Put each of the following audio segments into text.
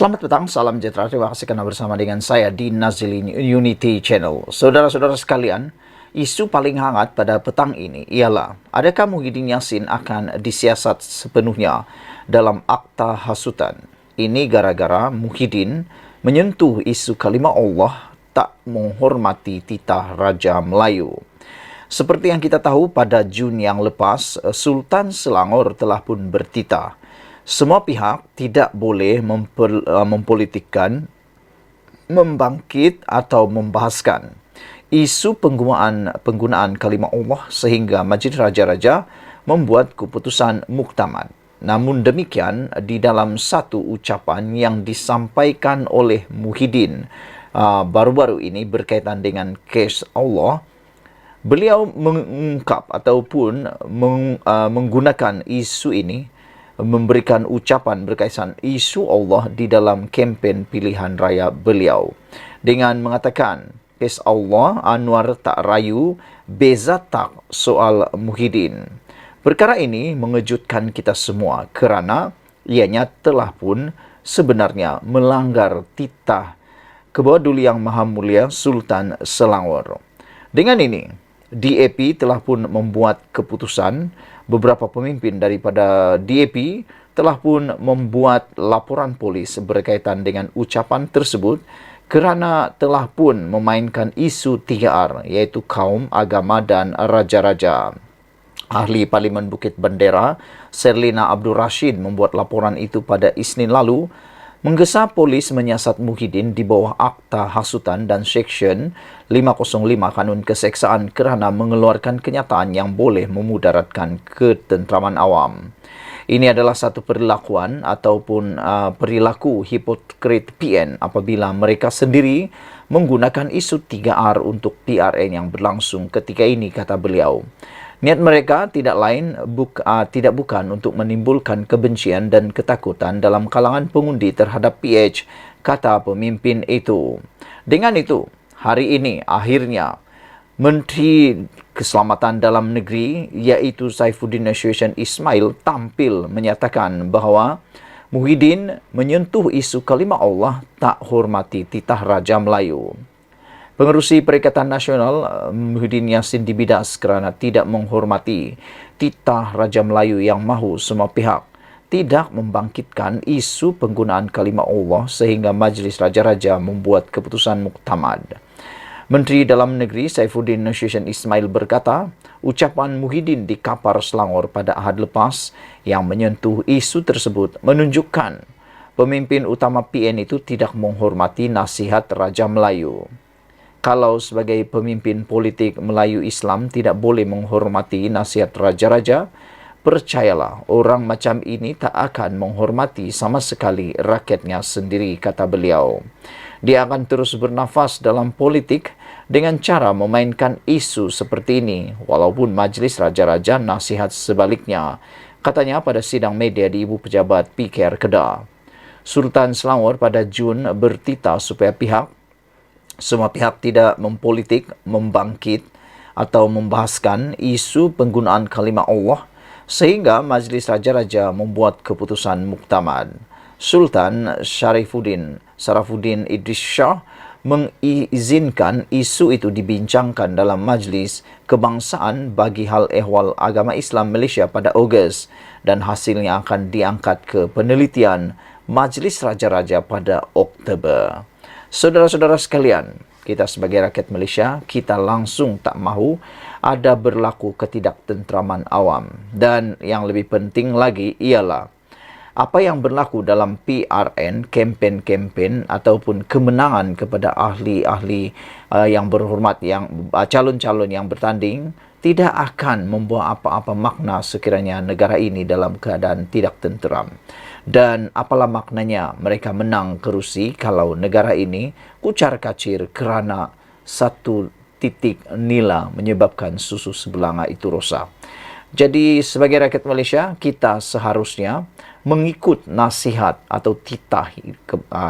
Selamat petang, salam sejahtera. Terima kasih karena bersama dengan saya di Nazili Unity Channel. Saudara-saudara sekalian, isu paling hangat pada petang ini ialah adakah Muhyiddin Yassin akan disiasat sepenuhnya dalam akta hasutan. Ini gara-gara Muhyiddin menyentuh isu kalimat Allah tak menghormati titah Raja Melayu. Seperti yang kita tahu, pada Jun yang lepas, Sultan Selangor telah pun bertitah. Semua pihak tidak boleh mempolitikkan, membangkit atau membahaskan isu penggunaan kalimat Allah sehingga Majlis Raja-Raja membuat keputusan muktamad. Namun demikian, di dalam satu ucapan yang disampaikan oleh Muhyiddin baru-baru ini berkaitan dengan kes Allah, beliau mengungkap ataupun menggunakan isu ini, memberikan ucapan berkaitan isu Allah di dalam kempen pilihan raya beliau dengan mengatakan, kes Allah Anwar tak rayu, beza tak soal Muhyiddin. Perkara ini mengejutkan kita semua kerana ianya telah pun sebenarnya melanggar titah Kebawah Duli Yang Maha Mulia Sultan Selangor. Dengan ini, DAP telah pun membuat keputusan. Beberapa pemimpin daripada DAP telah pun membuat laporan polis berkaitan dengan ucapan tersebut kerana telah pun memainkan isu 3R, iaitu kaum, agama dan raja-raja. Ahli Parlimen Bukit Bendera, Serlina Abdul Rashid, membuat laporan itu pada Isnin lalu, menggesa polis menyiasat Muhyiddin di bawah akta hasutan dan Seksyen 505 Kanun Keseksaan kerana mengeluarkan kenyataan yang boleh memudaratkan ketentraman awam. Ini adalah satu perilakuan ataupun perilaku hipokrit PN apabila mereka sendiri menggunakan isu 3R untuk PRN yang berlangsung ketika ini, kata beliau. Niat mereka tidak bukan untuk menimbulkan kebencian dan ketakutan dalam kalangan pengundi terhadap PH, kata pemimpin itu. Dengan itu, hari ini akhirnya Menteri Keselamatan Dalam Negeri iaitu Saifuddin Nasution Ismail tampil menyatakan bahawa Muhyiddin menyentuh isu kalimat Allah tak hormati titah Raja Melayu. Pengerusi Perikatan Nasional Muhyiddin Yassin dibidas kerana tidak menghormati titah Raja Melayu yang mahu semua pihak tidak membangkitkan isu penggunaan kalimat Allah sehingga Majlis Raja-Raja membuat keputusan muktamad. Menteri Dalam Negeri Saifuddin Nasution Ismail berkata, ucapan Muhyiddin di Kapar Selangor pada Ahad lepas yang menyentuh isu tersebut menunjukkan pemimpin utama PN itu tidak menghormati nasihat Raja Melayu. Kalau sebagai pemimpin politik Melayu Islam tidak boleh menghormati nasihat raja-raja, percayalah orang macam ini tak akan menghormati sama sekali rakyatnya sendiri, kata beliau. Dia akan terus bernafas dalam politik dengan cara memainkan isu seperti ini, walaupun Majlis Raja-Raja nasihat sebaliknya, katanya pada sidang media di Ibu Pejabat PKR Kedah. Sultan Selangor pada Jun bertitah supaya semua pihak tidak mempolitik, membangkit atau membahaskan isu penggunaan kalimat Allah sehingga Majlis Raja-Raja membuat keputusan muktamad. Sultan Sarafuddin Idris Shah mengizinkan isu itu dibincangkan dalam Majlis Kebangsaan bagi hal ehwal agama Islam Malaysia pada Ogos dan hasilnya akan diangkat ke penelitian Majlis Raja-Raja pada Oktober. Saudara-saudara sekalian, kita sebagai rakyat Malaysia, kita langsung tak mahu ada berlaku ketidaktentraman awam. Dan yang lebih penting lagi ialah apa yang berlaku dalam PRN, kempen-kempen ataupun kemenangan kepada ahli-ahli yang berhormat, yang calon-calon yang bertanding, tidak akan membawa apa-apa makna sekiranya negara ini dalam keadaan tidak tenteram. Dan apalah maknanya mereka menang kerusi kalau negara ini kucar-kacir kerana satu titik nila menyebabkan susu sebelanga itu rosak. Jadi sebagai rakyat Malaysia, kita seharusnya mengikut nasihat atau titah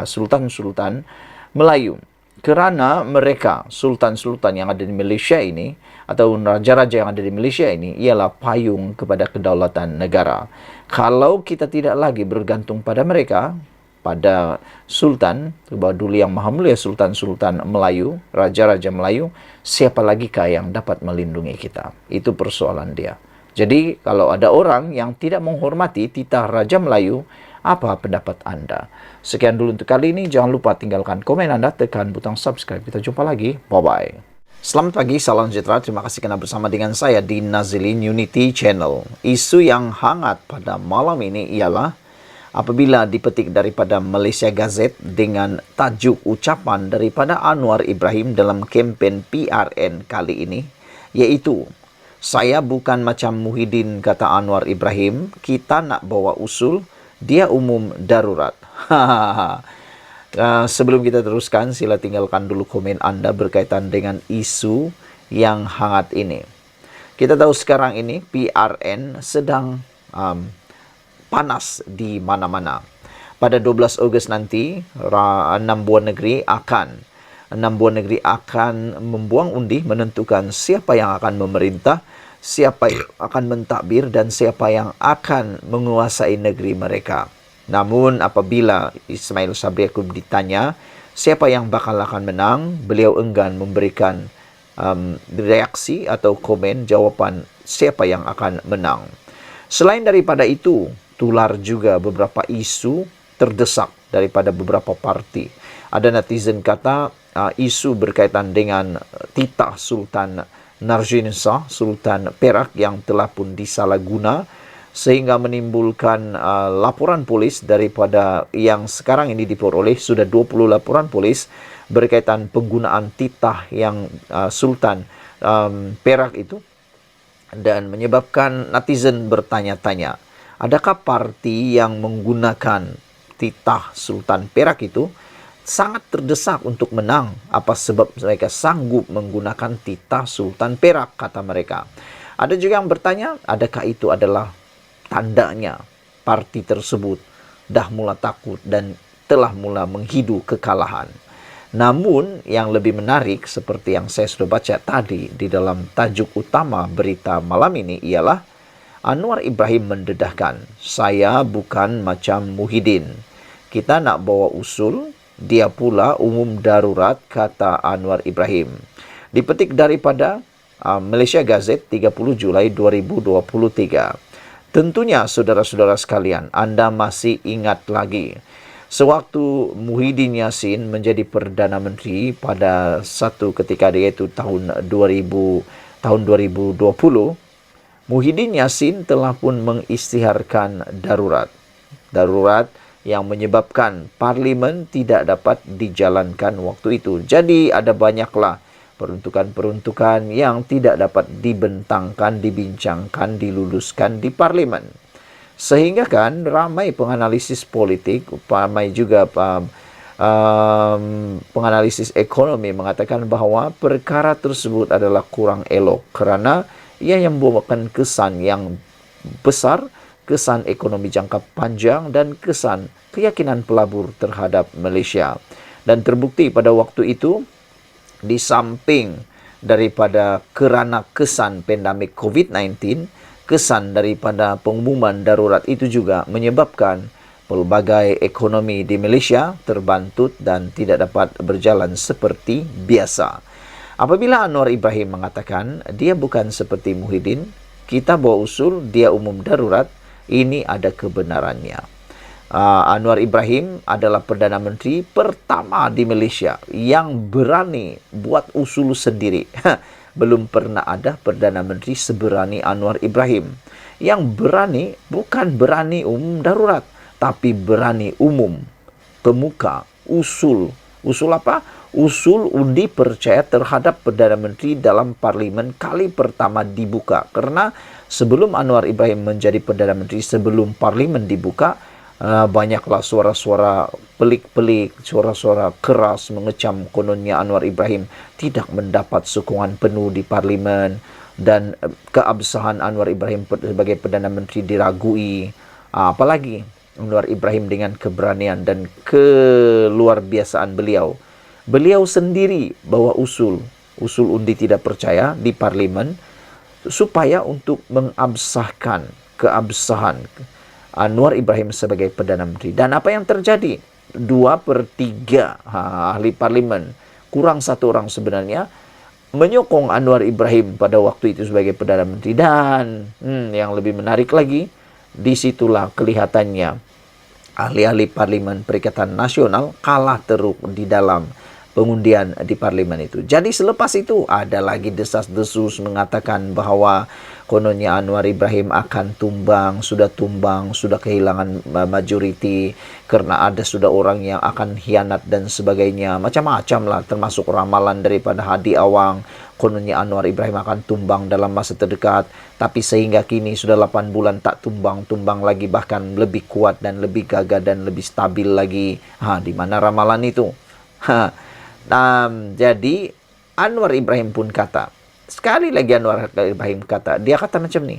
sultan-sultan Melayu. Kerana mereka, sultan-sultan yang ada di Malaysia ini, atau raja-raja yang ada di Malaysia ini, ialah payung kepada kedaulatan negara. Kalau kita tidak lagi bergantung pada mereka, pada Sultan, bahwa dulu yang Maha Mulia Sultan-Sultan Melayu, Raja-Raja Melayu, siapa lagi kah yang dapat melindungi kita? Itu persoalan dia. Jadi kalau ada orang yang tidak menghormati titah Raja Melayu, apa pendapat Anda? Sekian dulu untuk kali ini. Jangan lupa tinggalkan komen Anda, tekan butang subscribe. Kita jumpa lagi. Bye-bye. Selamat pagi, salam sejahtera. Terima kasih karena bersama dengan saya di Nazilin Unity Channel. Isu yang hangat pada malam ini ialah apabila dipetik daripada Malaysia Gazette dengan tajuk ucapan daripada Anwar Ibrahim dalam kempen PRN kali ini, yaitu, "Saya bukan macam Muhyiddin," kata Anwar Ibrahim, "kita nak bawa usul, dia umum darurat." Sebelum kita teruskan, sila tinggalkan dulu komen Anda berkaitan dengan isu yang hangat ini. Kita tahu sekarang ini PRN sedang panas di mana-mana. Pada 12 Ogos nanti, 6 buah negeri akan membuang undi menentukan siapa yang akan memerintah, siapa yang akan mentadbir, dan siapa yang akan menguasai negeri mereka. Namun apabila Ismail Sabri Yaakob ditanya siapa yang bakal akan menang, beliau enggan memberikan reaksi atau komen jawapan siapa yang akan menang. Selain daripada itu, tular juga beberapa isu terdesak daripada beberapa parti. Ada netizen kata isu berkaitan dengan titah Sultan Narjin Shah, Sultan Perak yang telah pun disalahguna sehingga menimbulkan laporan polis daripada yang sekarang ini diperoleh sudah 20 laporan polis berkaitan penggunaan titah yang Sultan Perak itu, dan menyebabkan netizen bertanya-tanya, adakah parti yang menggunakan titah Sultan Perak itu sangat terdesak untuk menang? Apa sebab mereka sanggup menggunakan titah Sultan Perak, kata mereka. Ada juga yang bertanya, adakah itu adalah tandanya parti tersebut dah mula takut dan telah mula menghidu kekalahan. Namun yang lebih menarik seperti yang saya sudah baca tadi di dalam tajuk utama berita malam ini ialah Anwar Ibrahim mendedahkan, "Saya bukan macam Muhyiddin. Kita nak bawa usul, dia pula umum darurat," kata Anwar Ibrahim. Dipetik daripada Malaysia Gazette 30 Julai 2023. Tentunya saudara-saudara sekalian, Anda masih ingat lagi sewaktu Muhyiddin Yassin menjadi Perdana Menteri pada satu ketika, yaitu tahun 2020, Muhyiddin Yassin telah pun mengisytiharkan darurat yang menyebabkan parlimen tidak dapat dijalankan waktu itu. Jadi ada banyaklah peruntukan-peruntukan yang tidak dapat dibentangkan, dibincangkan, diluluskan di parlimen. Sehingga kan ramai penganalisis politik, ramai juga penganalisis ekonomi mengatakan bahawa perkara tersebut adalah kurang elok kerana ia yang membawakan kesan yang besar, kesan ekonomi jangka panjang, dan kesan keyakinan pelabur terhadap Malaysia. Dan terbukti pada waktu itu, di samping daripada kerana kesan pandemik COVID-19, kesan daripada pengumuman darurat itu juga menyebabkan pelbagai ekonomi di Malaysia terbantut dan tidak dapat berjalan seperti biasa. Apabila Anwar Ibrahim mengatakan dia bukan seperti Muhyiddin, kita bawa usul, dia umum darurat, ini ada kebenarannya. Anwar Ibrahim adalah Perdana Menteri pertama di Malaysia yang berani buat usul sendiri. Belum pernah ada Perdana Menteri seberani Anwar Ibrahim. Yang berani, bukan berani umum darurat, tapi berani umum, pemuka, usul. Usul apa? Usul undi percaya terhadap Perdana Menteri dalam parlimen kali pertama dibuka. Karena sebelum Anwar Ibrahim menjadi Perdana Menteri, sebelum parlimen dibuka, banyaklah suara-suara pelik-pelik, suara-suara keras mengecam kononnya Anwar Ibrahim tidak mendapat sokongan penuh di parlimen, dan keabsahan Anwar Ibrahim sebagai Perdana Menteri diragui. Apalagi Anwar Ibrahim dengan keberanian dan keluarbiasaan beliau. Beliau sendiri bawa usul undi tidak percaya di parlimen supaya untuk mengabsahkan keabsahan Anwar Ibrahim sebagai Perdana Menteri. Dan apa yang terjadi? 2/3 ahli parlimen, kurang satu orang sebenarnya, menyokong Anwar Ibrahim pada waktu itu sebagai Perdana Menteri. Dan yang lebih menarik lagi, disitulah kelihatannya ahli-ahli parlimen Perikatan Nasional kalah teruk di dalam pengundian di parlimen itu. Jadi selepas itu ada lagi desas-desus mengatakan bahwa kononnya Anwar Ibrahim akan tumbang, sudah kehilangan majoriti karena ada sudah orang yang akan hianat dan sebagainya. Macam-macam lah, termasuk ramalan daripada Hadi Awang. Kononnya Anwar Ibrahim akan tumbang dalam masa terdekat, tapi sehingga kini sudah 8 bulan tak tumbang lagi, bahkan lebih kuat dan lebih gagah dan lebih stabil lagi. Di mana ramalan itu? Jadi Anwar Ibrahim pun kata, sekali lagi Anwar Ibrahim kata, dia kata macam ni,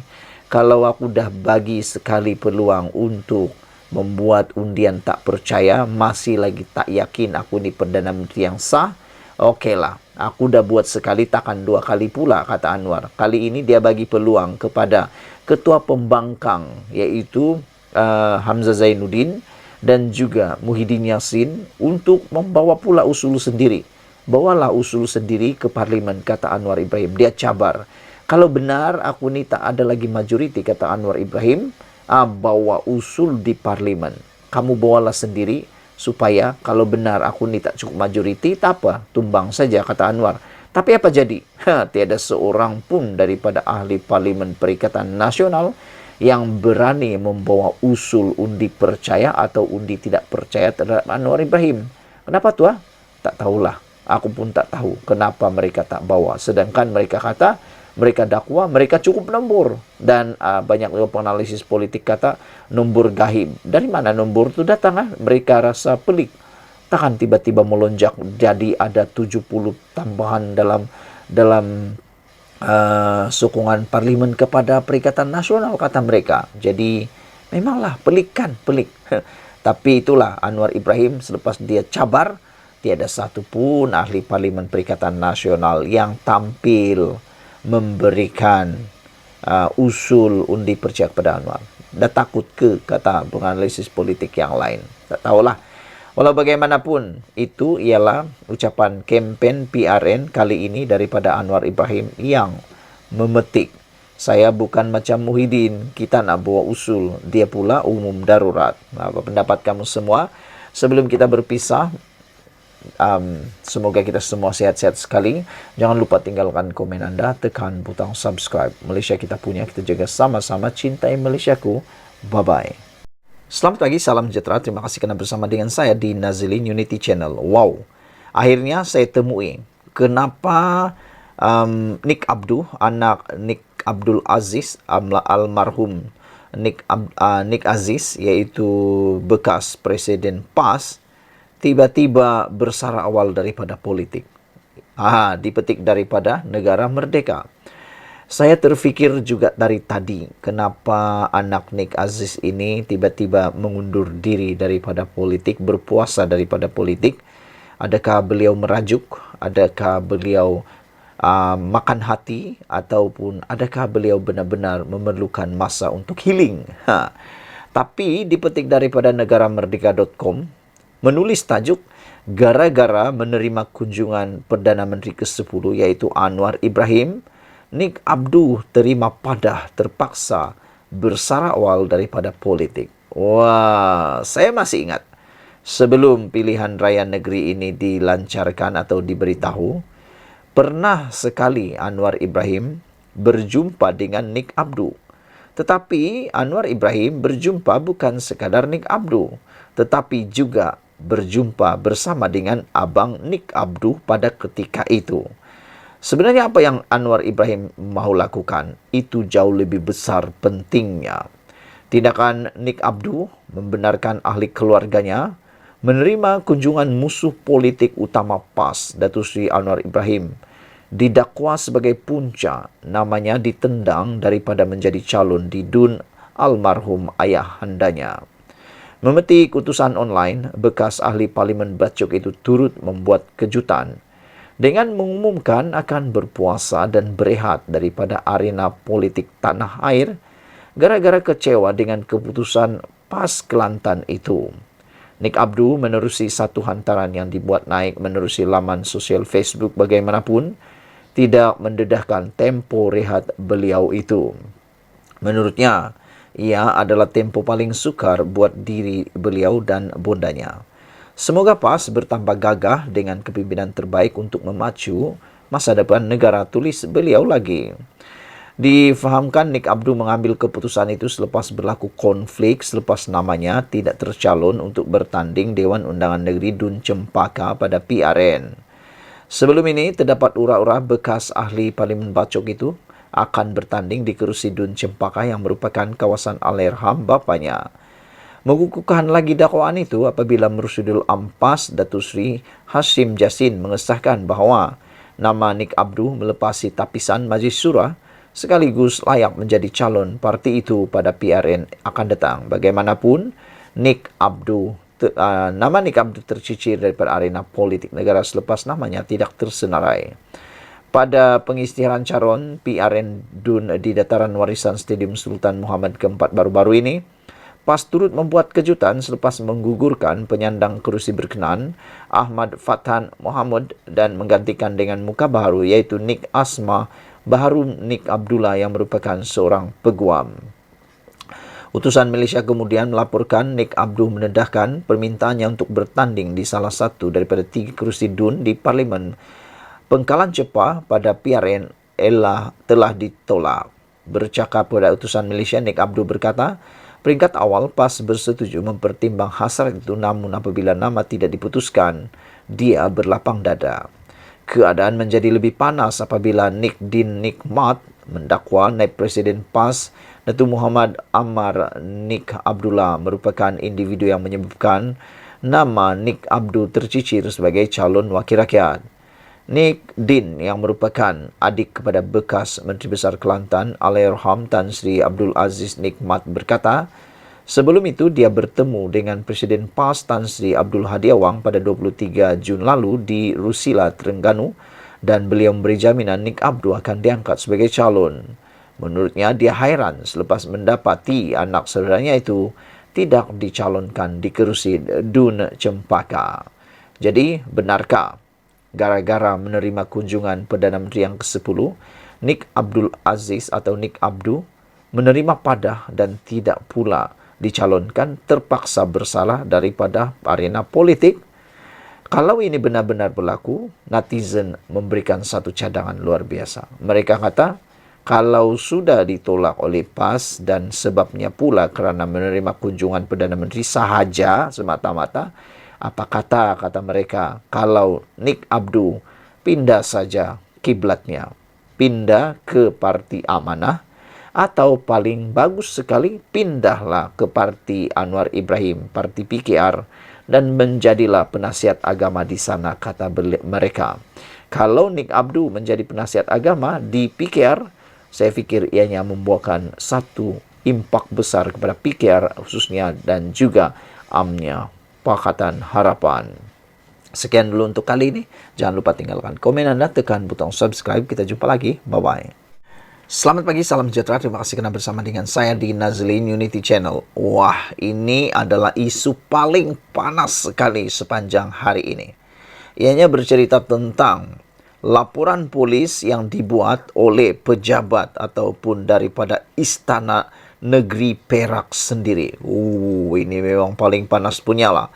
kalau aku dah bagi sekali peluang untuk membuat undian tak percaya, masih lagi tak yakin aku ni Perdana Menteri yang sah, okeylah, aku dah buat sekali, takkan 2 kali pula, kata Anwar. Kali ini dia bagi peluang kepada Ketua Pembangkang, iaitu Hamzah Zainuddin dan juga Muhyiddin Yassin untuk membawa pula usul sendiri. Bawalah usul sendiri ke parlimen, kata Anwar Ibrahim. Dia cabar. Kalau benar aku ni tak ada lagi majoriti, kata Anwar Ibrahim, bawa usul di parlimen. Kamu bawalah sendiri supaya kalau benar aku ni tak cukup majoriti, tak apa, tumbang saja, kata Anwar. Tapi apa jadi? Tiada seorang pun daripada ahli parlimen Perikatan Nasional yang berani membawa usul undi percaya atau undi tidak percaya terhadap Anwar Ibrahim. Kenapa tu? Tak tahulah. Aku pun tak tahu kenapa mereka tak bawa. Sedangkan mereka kata, mereka dakwa, mereka cukup nombor. Dan banyak penganalisis politik kata nombor gaib. Dari mana nombor itu datang? Mereka rasa pelik. Takkan tiba-tiba melonjak jadi ada 70 tambahan dalam sokongan parlimen kepada Perikatan Nasional, kata mereka. Jadi memanglah pelik. Tapi itulah Anwar Ibrahim selepas dia cabar, tiada satu pun ahli parlimen Perikatan Nasional yang tampil memberikan usul undi percaya kepada Anwar. Dah takut ke, kata penganalisis politik yang lain. Tak tahulah. Walau bagaimanapun, itu ialah ucapan kempen PRN kali ini daripada Anwar Ibrahim yang memetik, saya bukan macam Muhyiddin, kita nak bawa usul, dia pula umum darurat. Apa pendapat kamu semua? Sebelum kita berpisah, semoga kita semua sehat-sehat sekali. Jangan lupa tinggalkan komen anda, tekan butang subscribe. Malaysia kita punya, kita jaga sama-sama, cintai Malaysiaku. Bye-bye. Selamat pagi, salam sejahtera. Terima kasih kerana bersama dengan saya di Nazilin Unity Channel. Wow, akhirnya saya temui kenapa Nik Abduh, anak Nik Abdul Aziz, almarhum Nik Aziz, iaitu bekas Presiden PAS, tiba-tiba bersara awal daripada politik. Dipetik daripada negara merdeka. Saya terfikir juga dari tadi, kenapa anak Nik Aziz ini tiba-tiba mengundur diri daripada politik, berpuasa daripada politik. Adakah beliau merajuk? Adakah beliau makan hati? Ataupun adakah beliau benar-benar memerlukan masa untuk healing? Tapi dipetik daripada negaramerdeka.com, menulis tajuk, gara-gara menerima kunjungan Perdana Menteri ke-10 iaitu Anwar Ibrahim, Nik Abduh terima padah, terpaksa bersara awal daripada politik. Wah, saya masih ingat sebelum pilihan raya negeri ini dilancarkan atau diberitahu, pernah sekali Anwar Ibrahim berjumpa dengan Nik Abduh. Tetapi Anwar Ibrahim berjumpa bukan sekadar Nik Abduh, tetapi juga berjumpa bersama dengan abang Nik Abduh pada ketika itu. Sebenarnya apa yang Anwar Ibrahim mahu lakukan, itu jauh lebih besar pentingnya. Tindakan Nik Abduh membenarkan ahli keluarganya menerima kunjungan musuh politik utama PAS, Datuk Seri Anwar Ibrahim, didakwa sebagai punca namanya ditendang daripada menjadi calon di DUN almarhum ayah handanya. Memetik utusan online, bekas ahli parlimen Bacok itu turut membuat kejutan dengan mengumumkan akan berpuasa dan berehat daripada arena politik tanah air gara-gara kecewa dengan keputusan PAS Kelantan itu. Nick Abdu menerusi satu hantaran yang dibuat naik menerusi laman sosial Facebook bagaimanapun tidak mendedahkan tempo rehat beliau itu. Menurutnya, ia adalah tempo paling sukar buat diri beliau dan bondanya. Semoga PAS bertambah gagah dengan kepimpinan terbaik untuk memacu masa depan negara, tulis beliau lagi. Difahamkan Nick Abdu mengambil keputusan itu selepas berlaku konflik selepas namanya tidak tercalon untuk bertanding Dewan Undangan Negeri Dun Cempaka pada PRN. Sebelum ini, terdapat ura-ura bekas ahli Parlimen Bacok itu akan bertanding di kerusi Dun Cempaka yang merupakan kawasan Allahyarham bapanya. Mengukuhkan lagi dakwaan itu apabila Mersudul Ampas Datuk Seri Hashim Jasin mengesahkan bahawa nama Nick Abdu melepasi tapisan Majlis Syura sekaligus layak menjadi calon parti itu pada PRN akan datang. Bagaimanapun, nama Nick Abdu tercicir daripada arena politik negara selepas namanya tidak tersenarai. Pada pengisytiharan calon PRN Dun di dataran warisan Stadium Sultan Muhammad keempat baru-baru ini, PAS turut membuat kejutan selepas menggugurkan penyandang kerusi berkenaan Ahmad Fathan Mohamud dan menggantikan dengan muka baru iaitu Nick Asma Baharu Nick Abdullah yang merupakan seorang peguam. Utusan Malaysia kemudian melaporkan Nick Abdu mendedahkan permintaannya untuk bertanding di salah satu daripada 3 kerusi Dun di Parlimen Pengkalan Cepa pada PRN telah ditolak. Bercakap pada utusan Malaysia, Nick Abdu berkata, peringkat awal PAS bersetuju mempertimbang hasrat itu, namun apabila nama tidak diputuskan, dia berlapang dada. Keadaan menjadi lebih panas apabila Nick Din Nikmat mendakwa naib Presiden PAS Datuk Muhammad Ammar Nick Abdullah merupakan individu yang menyebabkan nama Nick Abdu tercicir sebagai calon wakil rakyat. Nick Din yang merupakan adik kepada bekas Menteri Besar Kelantan Allahyarham Tan Sri Abdul Aziz Nikmat berkata, sebelum itu dia bertemu dengan Presiden PAS Tan Sri Abdul Hadi Awang pada 23 Jun lalu di Rusila, Terengganu dan beliau memberi jaminan Nick Abdu akan diangkat sebagai calon. Menurutnya dia hairan selepas mendapati anak saudaranya itu tidak dicalonkan di kerusi Dun Cempaka. Jadi benarkah gara-gara menerima kunjungan Perdana Menteri yang ke-10, Nick Abdul Aziz atau Nick Abdu menerima padah dan tidak pula dicalonkan, terpaksa bersalah daripada arena politik? Kalau ini benar-benar berlaku, netizen memberikan satu cadangan luar biasa. Mereka kata, kalau sudah ditolak oleh PAS dan sebabnya pula kerana menerima kunjungan Perdana Menteri sahaja semata-mata, apa kata mereka kalau Nick Abdu pindah saja kiblatnya, pindah ke Parti Amanah, atau paling bagus sekali pindahlah ke Parti Anwar Ibrahim, Parti PKR, dan menjadilah penasihat agama di sana, kata mereka. Kalau Nick Abdu menjadi penasihat agama di PKR, saya fikir ianya membuahkan satu impak besar kepada PKR khususnya dan juga amnya Pakatan Harapan. Sekian dulu untuk kali ini. Jangan lupa tinggalkan komen Anda, tekan butang subscribe. Kita jumpa lagi. Bye-bye. Selamat pagi, salam sejahtera. Terima kasih kerana bersama dengan saya di Nazlin Unity Channel. Wah, ini adalah isu paling panas sekali sepanjang hari ini. Ianya bercerita tentang laporan polis yang dibuat oleh pejabat ataupun daripada Istana Negeri Perak sendiri. Ini memang paling panas punyalah.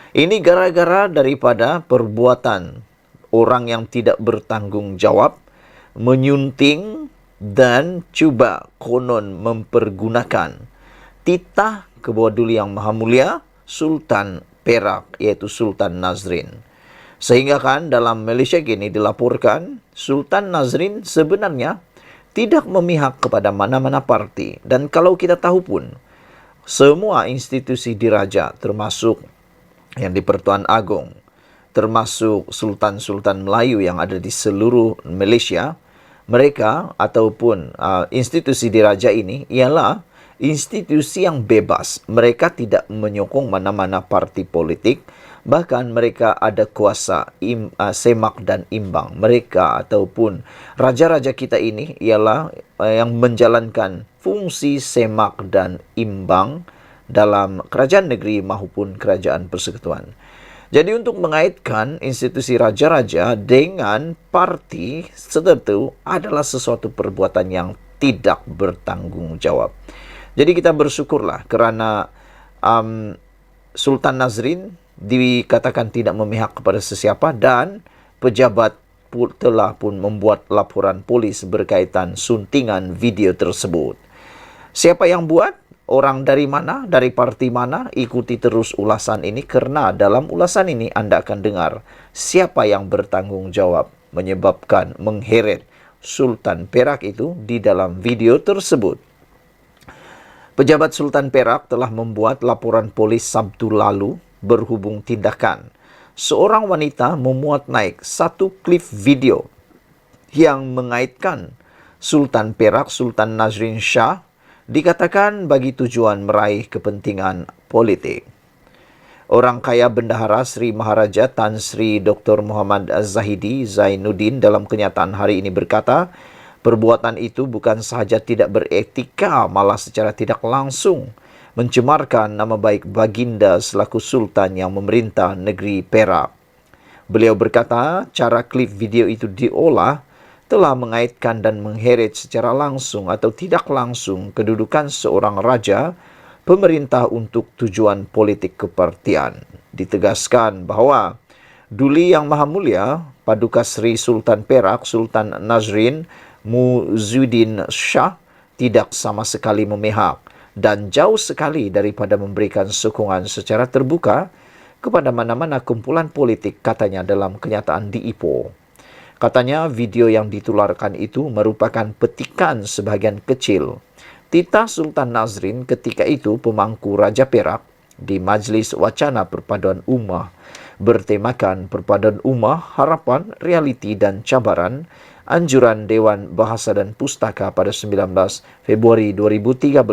Ini gara-gara daripada perbuatan orang yang tidak bertanggung jawab, menyunting dan cuba konon mempergunakan titah Ketua Duli Yang Maha Mulia Sultan Perak, iaitu Sultan Nazrin. Sehingga kan dalam Malaysia kini dilaporkan Sultan Nazrin sebenarnya tidak memihak kepada mana-mana parti. Dan kalau kita tahu pun, semua institusi diraja termasuk yang di Pertuan Agong, termasuk Sultan-Sultan Melayu yang ada di seluruh Malaysia, mereka ataupun institusi diraja ini ialah institusi yang bebas. Mereka tidak menyokong mana-mana parti politik. Bahkan mereka ada kuasa semak dan imbang. Mereka ataupun raja-raja kita ini ialah yang menjalankan fungsi semak dan imbang dalam kerajaan negeri maupun kerajaan persekutuan. Jadi untuk mengaitkan institusi raja-raja dengan parti tertentu adalah sesuatu perbuatan yang tidak bertanggung jawab. Jadi kita bersyukurlah kerana Sultan Nazrin dikatakan tidak memihak kepada sesiapa dan pejabat telah pun membuat laporan polis berkaitan suntingan video tersebut. Siapa yang buat? Orang dari mana? Dari parti mana? Ikuti terus ulasan ini kerana dalam ulasan ini anda akan dengar siapa yang bertanggung jawab menyebabkan mengheret Sultan Perak itu di dalam video tersebut. Pejabat Sultan Perak telah membuat laporan polis Sabtu lalu berhubung tindakan seorang wanita memuat naik satu klip video yang mengaitkan Sultan Perak, Sultan Nazrin Shah, dikatakan bagi tujuan meraih kepentingan politik. Orang kaya bendahara Sri Maharaja Tan Sri Dr. Muhammad Zahidi Zainuddin dalam kenyataan hari ini berkata, perbuatan itu bukan sahaja tidak beretika, malah secara tidak langsung mencemarkan nama baik baginda selaku sultan yang memerintah negeri Perak. Beliau berkata, cara klip video itu diolah telah mengaitkan dan mengheret secara langsung atau tidak langsung kedudukan seorang raja pemerintah untuk tujuan politik kepartian. Ditegaskan bahawa Duli Yang Maha Mulia Paduka Sri Sultan Perak Sultan Nazrin Muhyiddin Shah tidak sama sekali memihak dan jauh sekali daripada memberikan sokongan secara terbuka kepada mana-mana kumpulan politik, katanya dalam kenyataan di Ipoh. Katanya video yang ditularkan itu merupakan petikan sebahagian kecil titah Sultan Nazrin ketika itu pemangku Raja Perak di Majlis Wacana Perpaduan Ummah bertemakan Perpaduan Ummah, Harapan, Realiti dan Cabaran, anjuran Dewan Bahasa dan Pustaka pada 19 Februari 2013.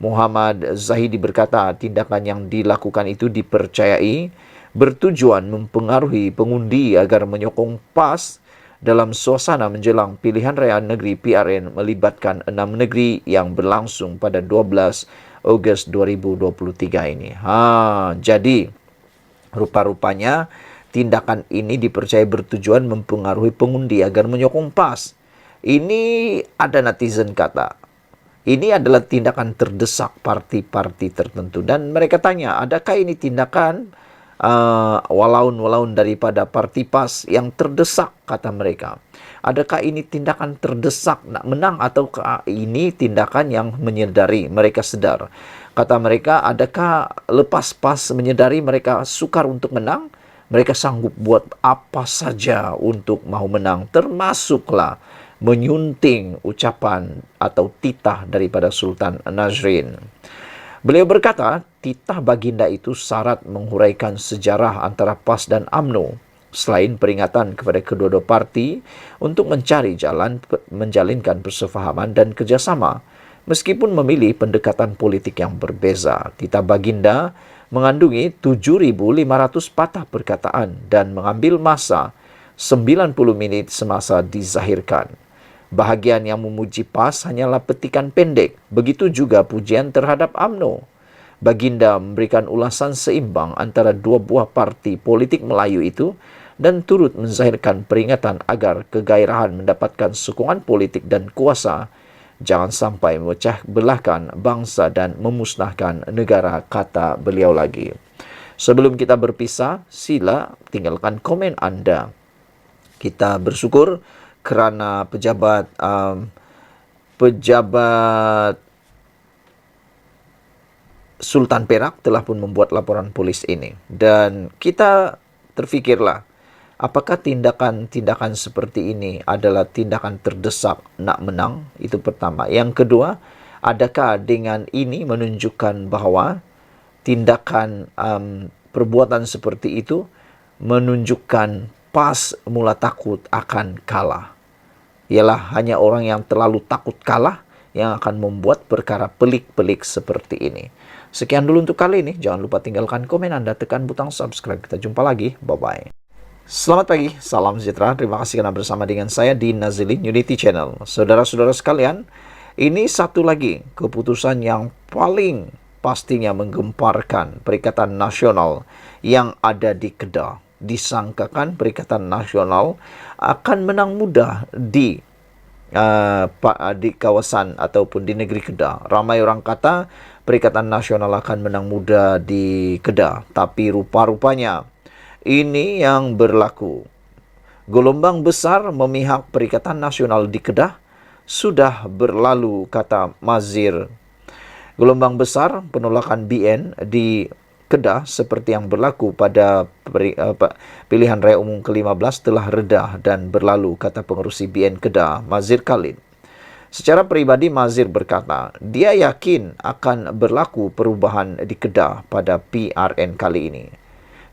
Muhammad Zahidi berkata tindakan yang dilakukan itu dipercayai bertujuan mempengaruhi pengundi agar menyokong PAS dalam suasana menjelang pilihan raya negeri PRN melibatkan 6 negeri yang berlangsung pada 12 Ogos 2023 ini. Jadi rupa-rupanya tindakan ini dipercayai bertujuan mempengaruhi pengundi agar menyokong PAS. Ini ada netizen kata, ini adalah tindakan terdesak parti-parti tertentu. Dan mereka tanya, adakah ini tindakan walaun-walaun daripada parti PAS yang terdesak, kata mereka. Adakah ini tindakan terdesak nak menang ataukah ini tindakan yang menyedari mereka sedar? Kata mereka, adakah lepas PAS menyedari mereka sukar untuk menang? Mereka sanggup buat apa saja untuk mahu menang, termasuklah menyunting ucapan atau titah daripada Sultan Nazrin. Beliau berkata, titah baginda itu syarat menghuraikan sejarah antara PAS dan UMNO, selain peringatan kepada kedua-dua parti untuk mencari jalan menjalinkan persefahaman dan kerjasama, meskipun memilih pendekatan politik yang berbeza. Titah baginda mengandungi 7.500 patah perkataan dan mengambil masa 90 minit semasa dizahirkan. Bahagian yang memuji PAS hanyalah petikan pendek, begitu juga pujian terhadap UMNO. Baginda memberikan ulasan seimbang antara dua buah parti politik Melayu itu dan turut menzahirkan peringatan agar kegairahan mendapatkan sokongan politik dan kuasa jangan sampai memecah belahkan bangsa dan memusnahkan negara, kata beliau lagi. Sebelum kita berpisah, sila tinggalkan komen anda. Kita bersyukur kerana pejabat Sultan Perak telah pun membuat laporan polis ini. Dan kita terfikirlah, apakah tindakan-tindakan seperti ini adalah tindakan terdesak nak menang? Itu pertama. Yang kedua, adakah dengan ini menunjukkan bahawa tindakan perbuatan seperti itu menunjukkan PAS mula takut akan kalah? Ialah hanya orang yang terlalu takut kalah yang akan membuat perkara pelik-pelik seperti ini. Sekian dulu untuk kali ini. Jangan lupa tinggalkan komen anda, tekan butang subscribe. Kita jumpa lagi. Bye-bye. Selamat pagi, salam sejahtera. Terima kasih karena bersama dengan saya di Nazilin Unity Channel. Saudara-saudara sekalian, ini satu lagi keputusan yang paling pastinya menggemparkan Perikatan Nasional yang ada di Kedah. Disangkakan Perikatan Nasional akan menang mudah di kawasan ataupun di negeri Kedah. Ramai orang kata Perikatan Nasional akan menang mudah di Kedah, tapi rupa-rupanya ini yang berlaku. Gelombang besar memihak Perikatan Nasional di Kedah sudah berlalu, kata Mazir. Gelombang besar penolakan BN di Kedah seperti yang berlaku pada pilihan raya umum ke-15 telah reda dan berlalu, kata pengerusi BN Kedah, Mazir Khalid. Secara pribadi, Mazir berkata, dia yakin akan berlaku perubahan di Kedah pada PRN kali ini.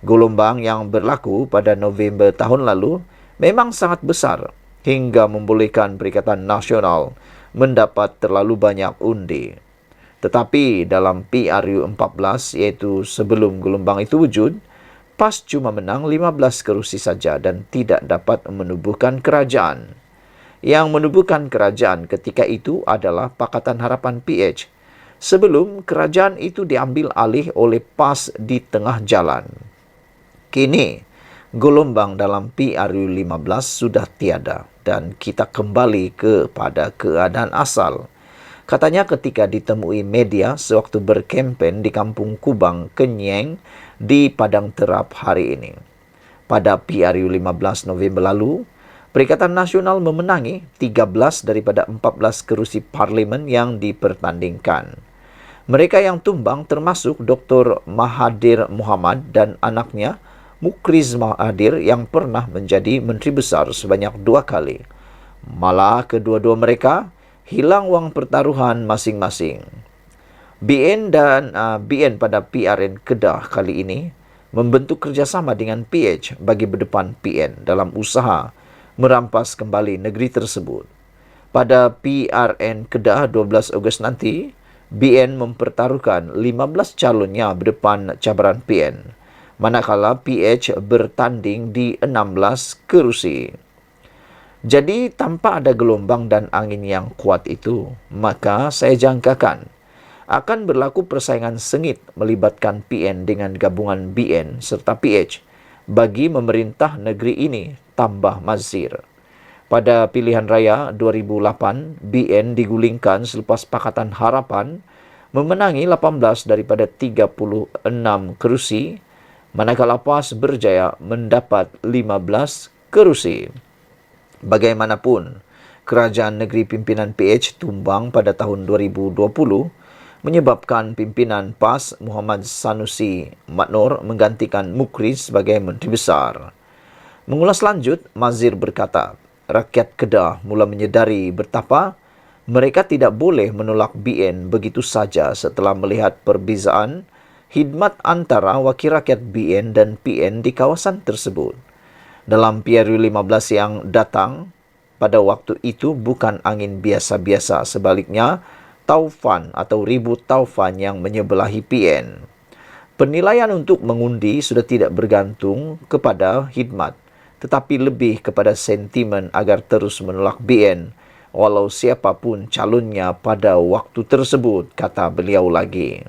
Gelombang yang berlaku pada November tahun lalu memang sangat besar hingga membolehkan Perikatan Nasional mendapat terlalu banyak undi. Tetapi dalam PRU 14, iaitu sebelum gelombang itu wujud, PAS cuma menang 15 kerusi saja dan tidak dapat menubuhkan kerajaan. Yang menubuhkan kerajaan ketika itu adalah Pakatan Harapan PH, sebelum kerajaan itu diambil alih oleh PAS di tengah jalan. Kini, gelombang dalam PRU 15 sudah tiada dan kita kembali kepada keadaan asal. Katanya ketika ditemui media sewaktu berkempen di Kampung Kubang, Kenyeng di Padang Terap hari ini. Pada PRU 15 November lalu, Perikatan Nasional memenangi 13 daripada 14 kerusi parlimen yang dipertandingkan. Mereka yang tumbang termasuk Dr. Mahathir Mohamad dan anaknya Mukriz Mahathir yang pernah menjadi Menteri Besar sebanyak 2 kali. Malah kedua-dua mereka hilang wang pertaruhan masing-masing. BN pada PRN Kedah kali ini membentuk kerjasama dengan PH bagi berdepan PN dalam usaha merampas kembali negeri tersebut. Pada PRN Kedah 12 Ogos nanti, BN mempertaruhkan 15 calonnya berdepan cabaran PN, manakala PH bertanding di 16 kerusi. Jadi tanpa ada gelombang dan angin yang kuat itu, maka saya jangkakan akan berlaku persaingan sengit melibatkan PN dengan gabungan BN serta PH bagi memerintah negeri ini, tambah Mazir. Pada pilihan raya 2008, BN digulingkan selepas Pakatan Harapan memenangi 18 daripada 36 kerusi, manakala PAS berjaya mendapat 15 kerusi. Bagaimanapun, kerajaan negeri pimpinan PH tumbang pada tahun 2020 menyebabkan pimpinan PAS Muhammad Sanusi Matnor menggantikan Mukriz sebagai Menteri Besar. Mengulas lanjut, Mazir berkata, rakyat Kedah mula menyedari betapa mereka tidak boleh menolak BN begitu saja setelah melihat perbezaan khidmat antara wakil rakyat BN dan PN di kawasan tersebut. Dalam PRU 15 yang datang, pada waktu itu bukan angin biasa-biasa, sebaliknya taufan atau ribut taufan yang menyebelahi PN. Penilaian untuk mengundi sudah tidak bergantung kepada khidmat, tetapi lebih kepada sentimen agar terus menolak BN, walau siapapun calonnya pada waktu tersebut, kata beliau lagi.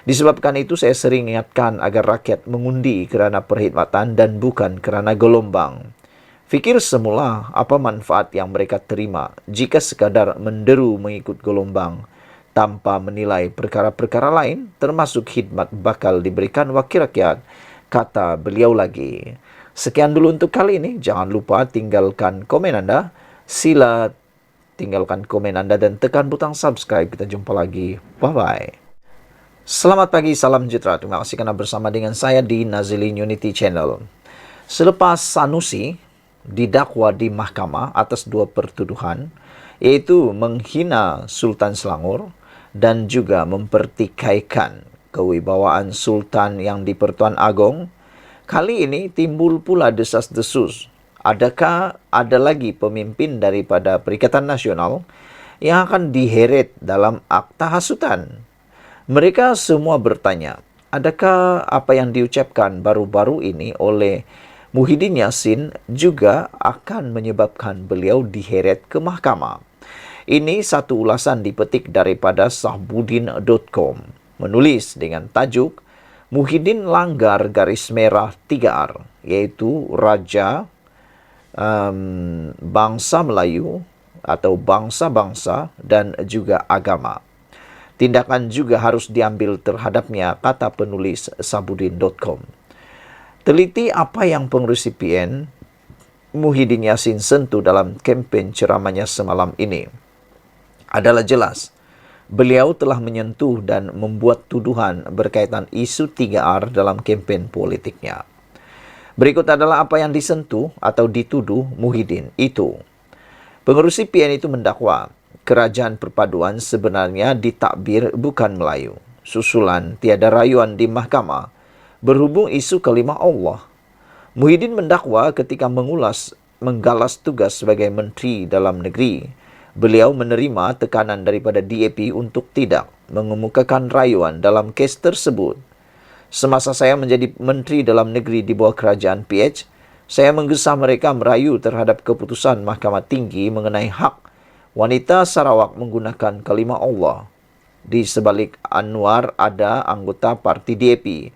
Disebabkan itu saya sering ingatkan agar rakyat mengundi kerana perkhidmatan dan bukan kerana gelombang. Fikir semula apa manfaat yang mereka terima jika sekadar menderu mengikut gelombang tanpa menilai perkara-perkara lain termasuk khidmat bakal diberikan wakil rakyat, kata beliau lagi. Sekian dulu untuk kali ini. Jangan lupa tinggalkan komen Anda. Sila tinggalkan komen Anda dan tekan butang subscribe. Kita jumpa lagi. Bye-bye. Selamat pagi, salam sejahtera. Terima kasih kerana bersama dengan saya di Nazilin Unity Channel. Selepas Sanusi didakwa di mahkamah atas 2 pertuduhan, yaitu menghina Sultan Selangor dan juga mempertikaikan kewibawaan Sultan yang di-Pertuan Agong, kali ini timbul pula desas-desus. Adakah ada lagi pemimpin daripada Perikatan Nasional yang akan diheret dalam akta hasutan? Mereka semua bertanya, adakah apa yang diucapkan baru-baru ini oleh Muhyiddin Yassin juga akan menyebabkan beliau diheret ke mahkamah? Ini satu ulasan dipetik daripada sahbudin.com. menulis dengan tajuk Muhyiddin langgar garis merah 3R, yaitu Raja Bangsa Melayu atau bangsa-bangsa dan juga agama. Tindakan juga harus diambil terhadapnya, kata penulis Sabudin.com. Teliti apa yang pengurus CPN Muhyiddin Yassin sentuh dalam kempen ceramahnya semalam ini adalah jelas. Beliau telah menyentuh dan membuat tuduhan berkaitan isu 3R dalam kempen politiknya. Berikut adalah apa yang disentuh atau dituduh Muhyiddin itu. Pengurus CPN itu mendakwa kerajaan perpaduan sebenarnya ditakbir bukan Melayu. Susulan tiada rayuan di mahkamah berhubung isu kalimah Allah. Muhyiddin mendakwa ketika menggalas tugas sebagai Menteri Dalam Negeri, beliau menerima tekanan daripada DAP untuk tidak mengemukakan rayuan dalam kes tersebut. Semasa saya menjadi Menteri Dalam Negeri di bawah kerajaan PH, saya menggesa mereka merayu terhadap keputusan Mahkamah Tinggi mengenai hak wanita Sarawak menggunakan kalimah Allah. Di sebalik Anwar ada anggota parti DAP.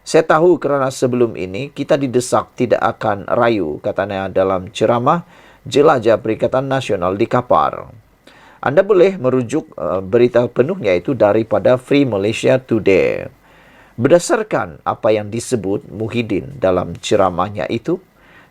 Saya tahu kerana sebelum ini kita didesak tidak akan rayu, katanya dalam ceramah Jelajah Perikatan Nasional di Kapar. Anda boleh merujuk berita penuhnya itu daripada Free Malaysia Today. Berdasarkan apa yang disebut Muhyiddin dalam ceramahnya itu,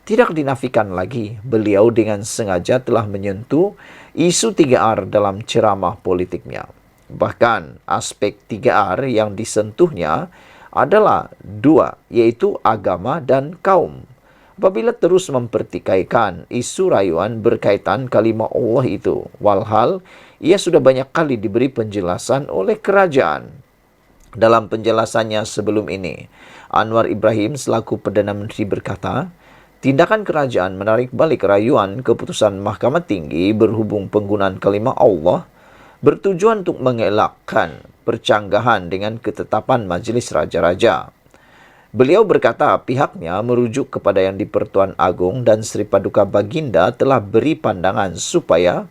tidak dinafikan lagi beliau dengan sengaja telah menyentuh isu 3R dalam ceramah politiknya. Bahkan aspek 3R yang disentuhnya adalah dua, yaitu agama dan kaum. Apabila terus mempertikaikan isu rayuan berkaitan kalimah Allah itu, walhal ia sudah banyak kali diberi penjelasan oleh kerajaan. Dalam penjelasannya sebelum ini, Anwar Ibrahim selaku Perdana Menteri berkata, tindakan kerajaan menarik balik rayuan keputusan Mahkamah Tinggi berhubung penggunaan kalimah Allah bertujuan untuk mengelakkan percanggahan dengan ketetapan Majlis Raja-Raja. Beliau berkata pihaknya merujuk kepada yang di-Pertuan Agong dan Seri Paduka Baginda telah beri pandangan supaya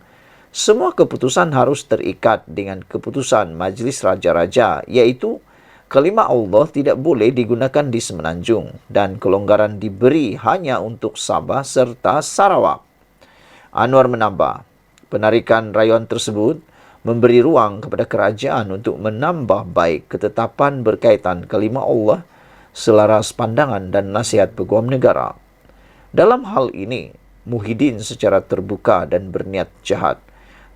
semua keputusan harus terikat dengan keputusan Majlis Raja-Raja, iaitu kalimah Allah tidak boleh digunakan di Semenanjung dan kelonggaran diberi hanya untuk Sabah serta Sarawak. Anwar menambah, penarikan rayuan tersebut memberi ruang kepada kerajaan untuk menambah baik ketetapan berkaitan kalimah Allah selaras pandangan dan nasihat Peguam Negara. Dalam hal ini, Muhyiddin secara terbuka dan berniat jahat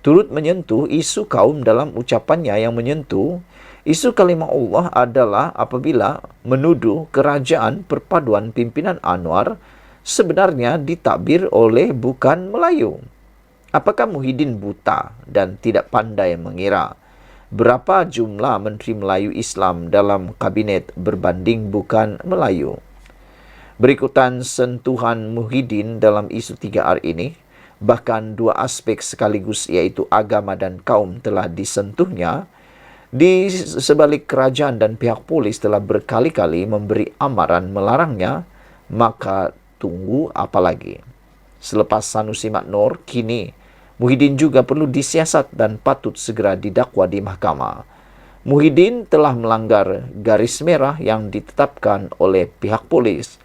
turut menyentuh isu kaum dalam ucapannya yang menyentuh isu kalimah Allah adalah apabila menuduh kerajaan perpaduan pimpinan Anwar sebenarnya ditakbir oleh bukan Melayu. Apakah Muhyiddin buta dan tidak pandai mengira berapa jumlah Menteri Melayu Islam dalam kabinet berbanding bukan Melayu? Berikutan sentuhan Muhyiddin dalam isu 3R ini, bahkan dua aspek sekaligus yaitu agama dan kaum telah disentuhnya. Di sebalik kerajaan dan pihak polis telah berkali-kali memberi amaran melarangnya, maka tunggu apa lagi? Selepas Sanusi Maknor, kini Muhyiddin juga perlu disiasat dan patut segera didakwa di mahkamah. Muhyiddin telah melanggar garis merah yang ditetapkan oleh pihak polis.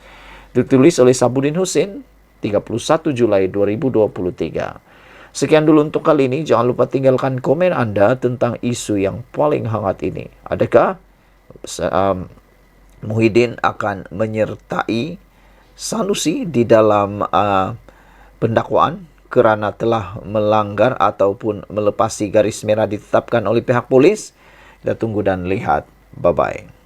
Ditulis oleh Sabudin Hussein, 31 Julai 2023. Sekian dulu untuk kali ini. Jangan lupa tinggalkan komen Anda tentang isu yang paling hangat ini. Adakah Muhyiddin akan menyertai Sanusi di dalam pendakwaan kerana telah melanggar ataupun melepasi garis merah ditetapkan oleh pihak polis? Kita tunggu dan lihat. Bye-bye.